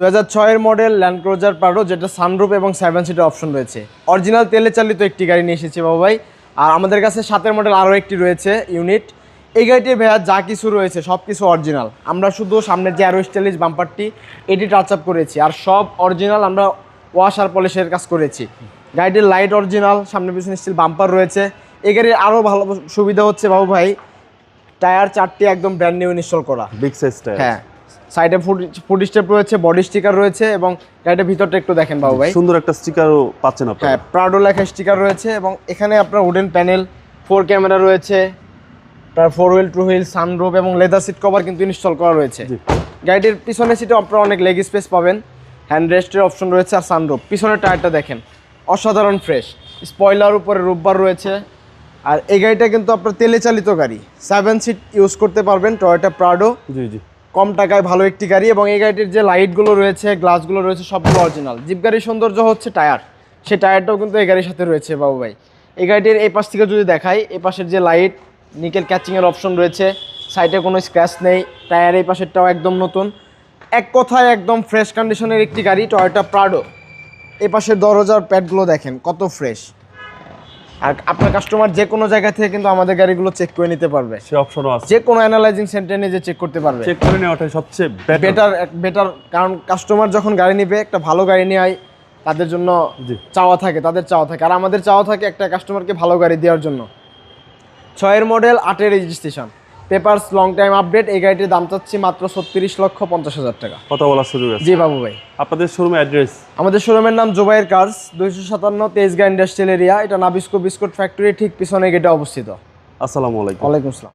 2006 এর model land cruiser Prado, যেটা sunroof এবং 7 সিটের অপশন রয়েছে। অরিজিনাল তেলে চালিত একটি গাড়ি নিয়ে এসেছি বাবু ভাই। আর আমাদের কাছে 7 মডেল আরও একটি রয়েছে ইউনিট। এই গাড়িটির ভাইয়া যা কিছু রয়েছে সব কিছু অরিজিনাল। আমরা শুধু সামনের যে অ্যারো স্টাইলিশ বাম্পারটি এটি টাচ আপ করেছি, আর সব অরিজিনাল। আমরা ওয়াশ আর পলিশের কাজ করেছি। গাড়িটির লাইট অরিজিনাল, সামনে পিছনে স্টিল বাম্পার রয়েছে। এই গাড়ির আরও ভালো সুবিধা হচ্ছে বাবু ভাই, টায়ার 4টি একদম ব্র্যান্ড নিউ ইনস্টল করা, বিগ সাইজ টায়ার। হ্যাঁ, সাইডে ফুট স্টেপ রয়েছে, বডি স্টিকার রয়েছে, এবং গাড়িটার ভিতরটা একটু দেখেন বাবু ভাই, সুন্দর একটা স্টিকারও পাচ্ছেন আপনারা। হ্যাঁ, প্রাডো লেখা স্টিকার রয়েছে, এবং এখানে আপনার উডেন প্যানেল, 4 ক্যামেরা রয়েছে, তার 4 হুইল 2 হুইল সানরুফ এবং লেদার সিট কভার কিন্তু ইনস্টল করা রয়েছে। গাড়িটির পিছনের সিটে আপনারা অনেক লেগ স্পেস পাবেন, হ্যান্ড রেস্টের অপশন রয়েছে, আর সানরুফ। পিছনের টায়ারটা দেখেন অসাধারণ ফ্রেশ, স্পয়লার উপরে রূপবার রয়েছে। আর এই গাড়িটা কিন্তু আপনার তেলে চালিত গাড়ি, 7 সিট ইউজ করতে পারবেন। টয়োটা প্রাডো, জি জি, কম টাকায় ভালো একটি গাড়ি। এবং এই গাড়িটির যে লাইটগুলো রয়েছে, গ্লাসগুলো রয়েছে, সবগুলো অরিজিনাল। জিপ গাড়ির সৌন্দর্য হচ্ছে টায়ার, সেই টায়ারটাও কিন্তু এই গাড়ির সাথে রয়েছে বাবু ভাই। এই গাড়িটির এই পাশ থেকে যদি দেখাই, এই পাশের যে লাইট, নিকেল ক্যাচিংয়ের অপশন রয়েছে, সাইডে কোনো স্ক্র্যাচ নেই, টায়ার এই পাশেরটাও একদম নতুন। এক কথায় একদম ফ্রেশ কন্ডিশনের একটি গাড়ি টয়োটা প্রাডো। এই পাশের দরজার প্যাডগুলো দেখেন কত ফ্রেশ। আর আপনার কাস্টমার যে কোনো জায়গা থেকে কিন্তু আমাদের গাড়িগুলো চেক করে নিতে পারবে, সে অপশনও আছে। যে কোনো অ্যানালাইজিং সেন্টারে নিয়ে যে চেক করতে পারবে। চেক করে নেওয়াটাই সবচেয়ে বেটার, কারণ কাস্টমার যখন গাড়ি নিবে, একটা ভালো গাড়ি নেয় তাদের জন্য চাওয়া থাকে, তাদের চাওয়া থাকে, আর আমাদের চাওয়া থাকে একটা কাস্টমারকে ভালো গাড়ি দেওয়ার জন্য। 6 model, 8 registration, papers long time update. এই গাড়িটির দাম চাচ্ছি মাত্র 36,50,000 টাকা। কথা বলার সুযোগ আছে। জি বাবু ভাই। আপনাদের শোরুমের অ্যাড্রেস? আমাদের শোরুমের নাম Zobair cars, 257 Tejgaon industrial area. এটা নাবিস্কো বিস্কুট ফ্যাক্টরি ঠিক পিছনে গেটে অবস্থিত। আসসালামু আলাইকুম। ওয়ালাইকুম আসসালাম।